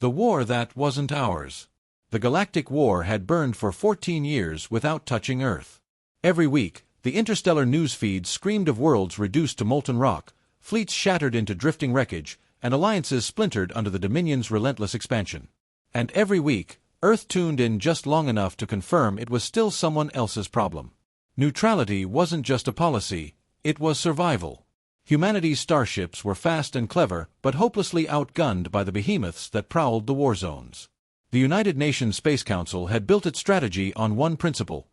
The war that wasn't ours. The Galactic War had burned for 14 years without touching Earth. Every week, the interstellar news feeds screamed of worlds reduced to molten rock, fleets shattered into drifting wreckage, and alliances splintered under the Dominion's relentless expansion. And every week, Earth tuned in just long enough to confirm it was still someone else's problem. Neutrality wasn't just a policy, it was survival. Humanity's starships were fast and clever, but hopelessly outgunned by the behemoths that prowled the war zones. The United Nations Space Council had built its strategy on one principle: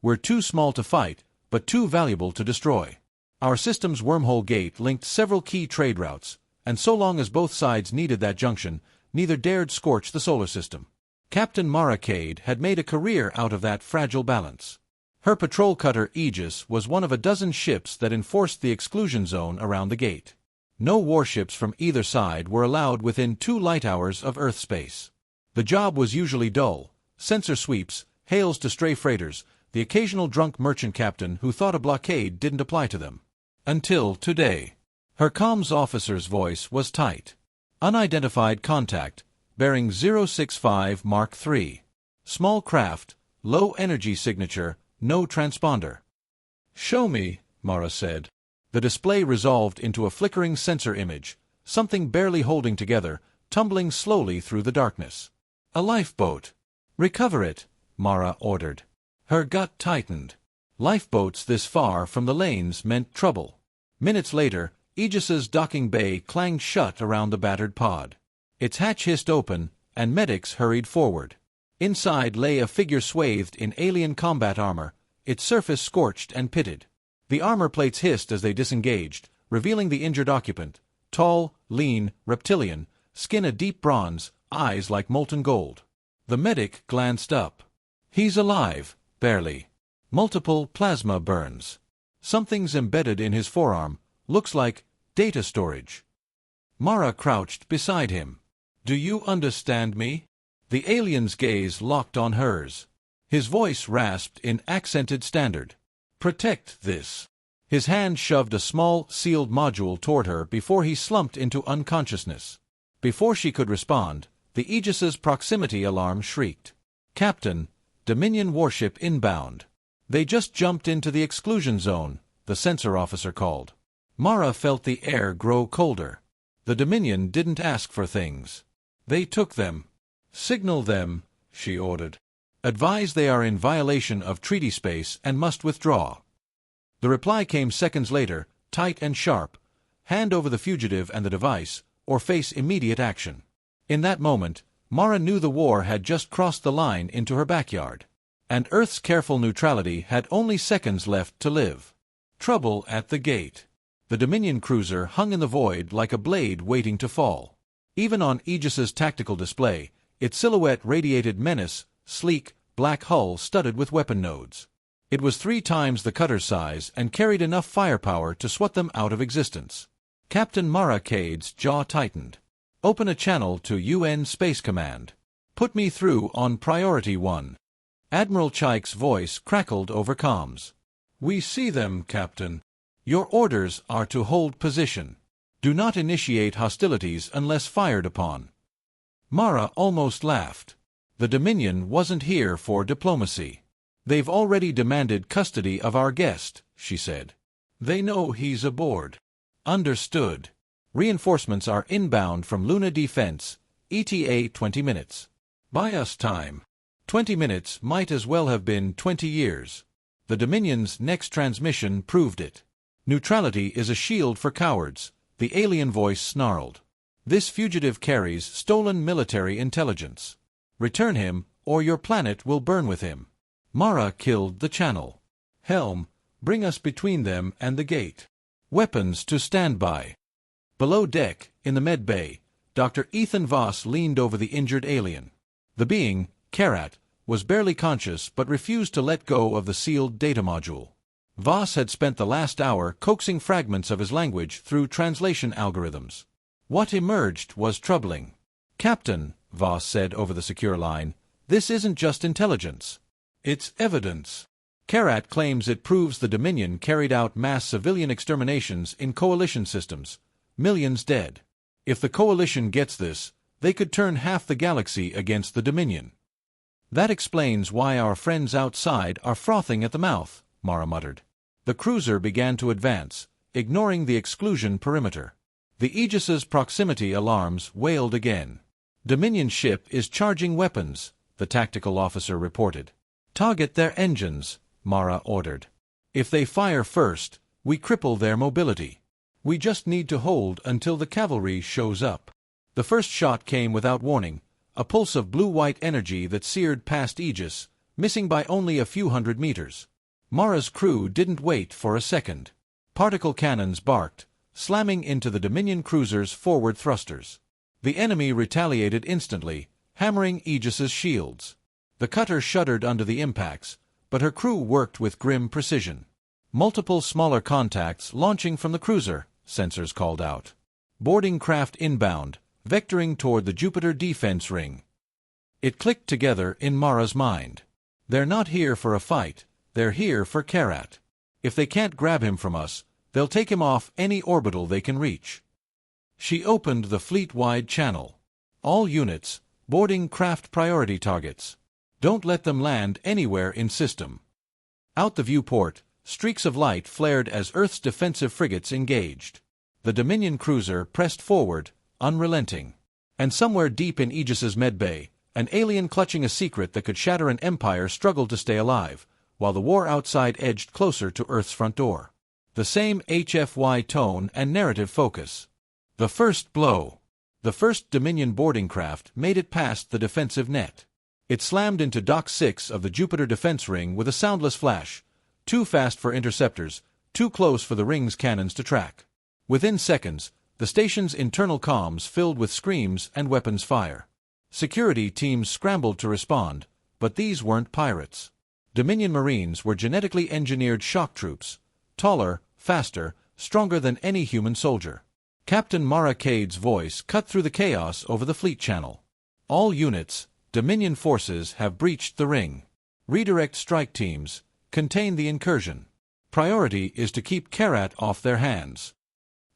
we're too small to fight, but too valuable to destroy. Our system's wormhole gate linked several key trade routes, and so long as both sides needed that junction, neither dared scorch the solar system. Captain Mara Kade had made a career out of that fragile balance. Her patrol cutter Aegis was one of a dozen ships that enforced the exclusion zone around the gate. No warships from either side were allowed within 2 light hours of Earth space. The job was usually dull: sensor sweeps, hails to stray freighters, the occasional drunk merchant captain who thought a blockade didn't apply to them. Until today. Her comms officer's voice was tight. Unidentified contact, bearing 065 Mark III. Small craft, low energy signature, no transponder. "Show me," Mara said. The display resolved into a flickering sensor image, something barely holding together, tumbling slowly through the darkness. "A lifeboat." "Recover it," Mara ordered. Her gut tightened. Lifeboats this far from the lanes meant trouble. Minutes later, Aegis's docking bay clanged shut around the battered pod. Its hatch hissed open, and medics hurried forward. Inside lay a figure swathed in alien combat armor, its surface scorched and pitted. The armor plates hissed as they disengaged, revealing the injured occupant: tall, lean, reptilian, skin a deep bronze, eyes like molten gold. The medic glanced up. "He's alive, barely. Multiple plasma burns. Something's embedded in his forearm, looks like data storage." Mara crouched beside him. "Do you understand me?" The alien's gaze locked on hers. His voice rasped in accented standard. "Protect this." His hand shoved a small, sealed module toward her before he slumped into unconsciousness. Before she could respond, the Aegis's proximity alarm shrieked. "Captain, Dominion warship inbound." "They just jumped into the exclusion zone," the sensor officer called. Mara felt the air grow colder. The Dominion didn't ask for things. They took them. "Signal them," she ordered. "Advise they are in violation of treaty space and must withdraw." The reply came seconds later, tight and sharp: "Hand over the fugitive and the device, or face immediate action." In that moment, Mara knew the war had just crossed the line into her backyard. And Earth's careful neutrality had only seconds left to live. Trouble at the gate. The Dominion cruiser hung in the void like a blade waiting to fall. Even on Aegis's tactical display, its silhouette radiated menace: sleek, black hull studded with weapon nodes. It was 3 times the cutter's size and carried enough firepower to swat them out of existence. Captain Mara Kade's jaw tightened. "Open a channel to UN Space Command. Put me through on Priority 1. Admiral Chaik's voice crackled over comms. "We see them, Captain. Your orders are to hold position. Do not initiate hostilities unless fired upon." Mara almost laughed. The Dominion wasn't here for diplomacy. "They've already demanded custody of our guest," she said. "They know he's aboard." "Understood. Reinforcements are inbound from Luna Defense, ETA 20 minutes. Buy us time." 20 minutes might as well have been 20 years. The Dominion's next transmission proved it. "Neutrality is a shield for cowards," the alien voice snarled. "This fugitive carries stolen military intelligence. Return him, or your planet will burn with him." Mara killed the channel. "Helm, bring us between them and the gate. Weapons to standby." Below deck, in the med bay, Dr. Ethan Voss leaned over the injured alien. The being, Karat, was barely conscious but refused to let go of the sealed data module. Voss had spent the last hour coaxing fragments of his language through translation algorithms. What emerged was troubling. "Captain," Voss said over the secure line, "this isn't just intelligence. It's evidence. Karat claims it proves the Dominion carried out mass civilian exterminations in coalition systems. Millions dead. If the coalition gets this, They could turn half the galaxy against the Dominion. That explains why our friends outside are frothing at the mouth, Mara muttered. The cruiser began to advance, ignoring the exclusion perimeter. The Aegis's proximity alarms wailed again. Dominion ship is charging weapons, the tactical officer reported. Target their engines, Mara ordered. If they fire first, we cripple their mobility. We just need to hold until the cavalry shows up. The first shot came without warning, a pulse of blue-white energy that seared past Aegis, missing by only a few hundred meters. Mara's crew didn't wait for a second. Particle cannons barked, slamming into the Dominion cruiser's forward thrusters. The enemy retaliated instantly, hammering Aegis's shields. The cutter shuddered under the impacts, but her crew worked with grim precision. Multiple smaller contacts launching from the cruiser, sensors called out. Boarding craft inbound, vectoring toward the Jupiter defense ring. It clicked together in Mara's mind. They're not here for a fight, they're here for Karat. If they can't grab him from us, they'll take him off any orbital they can reach. She opened the fleet-wide channel. All units, boarding craft priority targets. Don't let them land anywhere in system. Out the viewport, streaks of light flared as Earth's defensive frigates engaged. The Dominion cruiser pressed forward, unrelenting. And somewhere deep in Aegis's medbay, an alien clutching a secret that could shatter an empire struggled to stay alive, while the war outside edged closer to Earth's front door. The same HFY tone and narrative focus. The first blow. The first Dominion boarding craft made it past the defensive net. It slammed into Dock 6 of the Jupiter defense ring with a soundless flash, too fast for interceptors, too close for the ring's cannons to track. Within seconds, the station's internal comms filled with screams and weapons fire. Security teams scrambled to respond, but these weren't pirates. Dominion Marines were genetically engineered shock troops, taller, faster, stronger than any human soldier. Captain Mara Kade's voice cut through the chaos over the fleet channel. All units, Dominion forces have breached the ring. Redirect strike teams, contain the incursion. Priority is to keep Karat off their hands.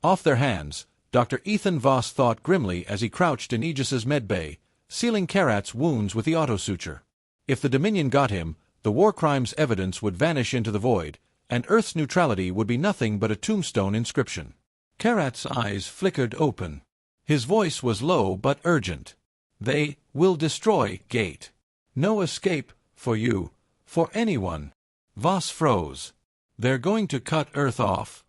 Off their hands, Dr. Ethan Voss thought grimly as he crouched in Aegis's medbay, sealing Karat's wounds with the autosuture. If the Dominion got him, the war crimes evidence would vanish into the void, and Earth's neutrality would be nothing but a tombstone inscription. Karat's eyes flickered open. His voice was low but urgent. They will destroy Gate. No escape for you, for anyone. Voss froze. They're going to cut Earth off.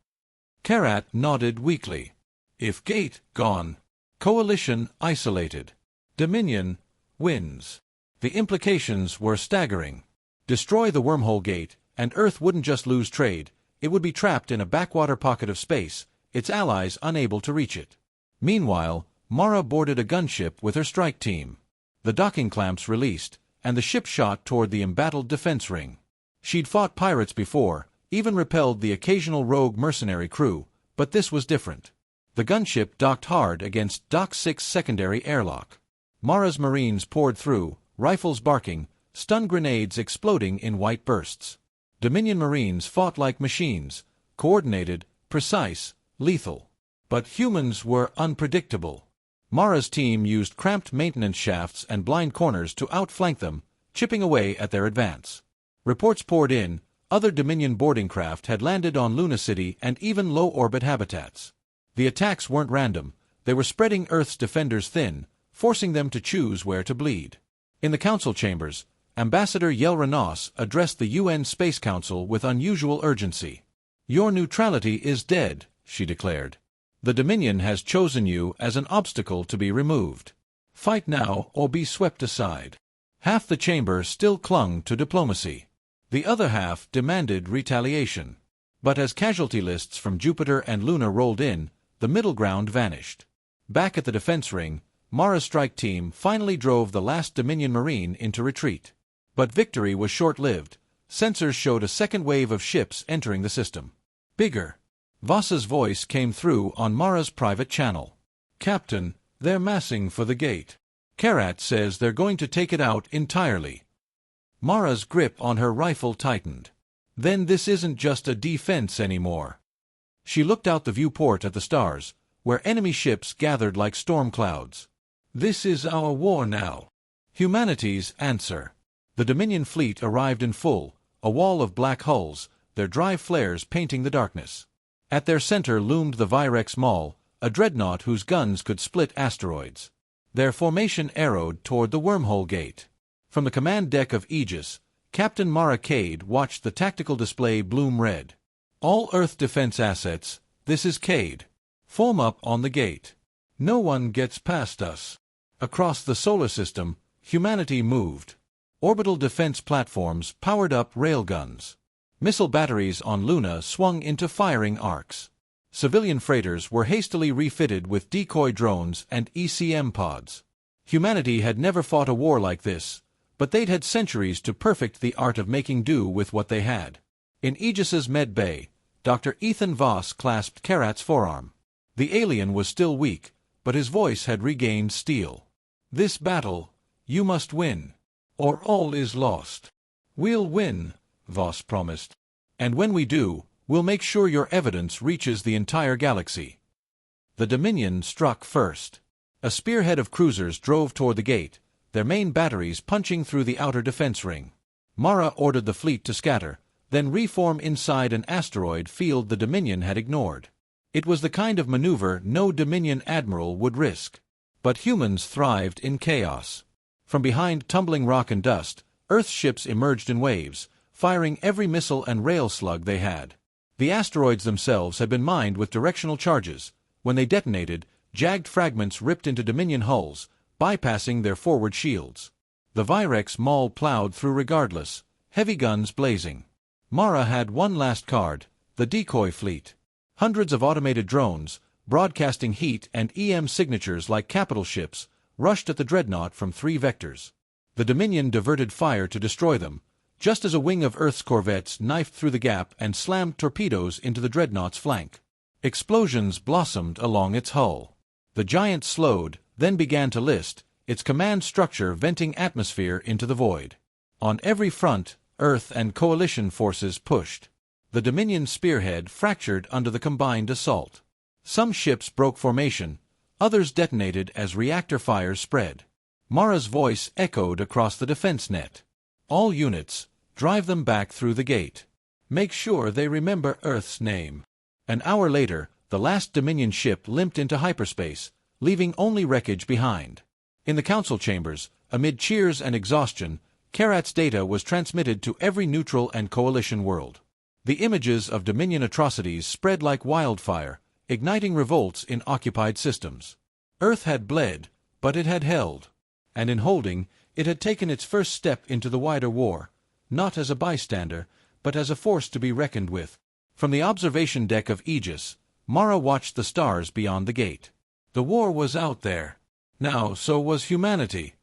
Karat nodded weakly. If Gate gone, Coalition isolated. Dominion wins. The implications were staggering. Destroy the Wormhole Gate, and Earth wouldn't just lose trade, it would be trapped in a backwater pocket of space, its allies unable to reach it. Meanwhile, Mara boarded a gunship with her strike team. The docking clamps released, and the ship shot toward the embattled defense ring. She'd fought pirates before, even repelled the occasional rogue mercenary crew, but this was different. The gunship docked hard against Dock 6's secondary airlock. Mara's Marines poured through, rifles barking, stun grenades exploding in white bursts. Dominion Marines fought like machines, coordinated, precise, lethal. But humans were unpredictable. Mara's team used cramped maintenance shafts and blind corners to outflank them, chipping away at their advance. Reports poured in, other Dominion boarding craft had landed on Luna City and even low-orbit habitats. The attacks weren't random, they were spreading Earth's defenders thin, forcing them to choose where to bleed. In the council chambers, Ambassador Yelranos addressed the UN Space Council with unusual urgency. "Your neutrality is dead," she declared. "The Dominion has chosen you as an obstacle to be removed. Fight now or be swept aside." Half the chamber still clung to diplomacy. The other half demanded retaliation. But as casualty lists from Jupiter and Luna rolled in, the middle ground vanished. Back at the defense ring, Mara's strike team finally drove the last Dominion Marine into retreat. But victory was short-lived. Sensors showed a second wave of ships entering the system. Bigger. Voss's voice came through on Mara's private channel. "Captain, they're massing for the gate. Karat says they're going to take it out entirely." Mara's grip on her rifle tightened. Then this isn't just a defense anymore. She looked out the viewport at the stars, where enemy ships gathered like storm clouds. This is our war now. Humanity's answer. The Dominion fleet arrived in full, a wall of black hulls, their dry flares painting the darkness. At their center loomed the Virex Maul, a dreadnought whose guns could split asteroids. Their formation arrowed toward the Wormhole gate. From the command deck of Aegis, Captain Mara Kade watched the tactical display bloom red. All Earth defense assets, this is Kade. Form up on the gate. No one gets past us. Across the solar system, humanity moved. Orbital defense platforms powered up railguns. Missile batteries on Luna swung into firing arcs. Civilian freighters were hastily refitted with decoy drones and ECM pods. Humanity had never fought a war like this, but they'd had centuries to perfect the art of making do with what they had. In Aegis's med bay, Dr. Ethan Voss clasped Karat's forearm. The alien was still weak, but his voice had regained steel. This battle, you must win, or all is lost. We'll win, Voss promised. And when we do, we'll make sure your evidence reaches the entire galaxy. The Dominion struck first. A spearhead of cruisers drove toward the gate, their main batteries punching through the outer defense ring. Mara ordered the fleet to scatter, then reform inside an asteroid field the Dominion had ignored. It was the kind of maneuver no Dominion admiral would risk. But humans thrived in chaos. From behind tumbling rock and dust, Earth ships emerged in waves, firing every missile and rail slug they had. The asteroids themselves had been mined with directional charges. When they detonated, jagged fragments ripped into Dominion hulls, bypassing their forward shields. The Virex Maul plowed through regardless, heavy guns blazing. Mara had one last card, the decoy fleet. Hundreds of automated drones, broadcasting heat and EM signatures like capital ships, rushed at the dreadnought from 3 vectors. The Dominion diverted fire to destroy them, just as a wing of Earth's corvettes knifed through the gap and slammed torpedoes into the dreadnought's flank. Explosions blossomed along its hull. The giant slowed, then began to list, its command structure venting atmosphere into the void. On every front, Earth and coalition forces pushed. The Dominion spearhead fractured under the combined assault. Some ships broke formation, others detonated as reactor fires spread. Mara's voice echoed across the defense net. All units, drive them back through the gate. Make sure they remember Earth's name. An hour later, the last Dominion ship limped into hyperspace, leaving only wreckage behind. In the council chambers, amid cheers and exhaustion, Karat's data was transmitted to every neutral and coalition world. The images of Dominion atrocities spread like wildfire, igniting revolts in occupied systems. Earth had bled, but it had held. And in holding, it had taken its first step into the wider war, not as a bystander, but as a force to be reckoned with. From the observation deck of Aegis, Mara watched the stars beyond the gate. The war was out there. Now so was humanity.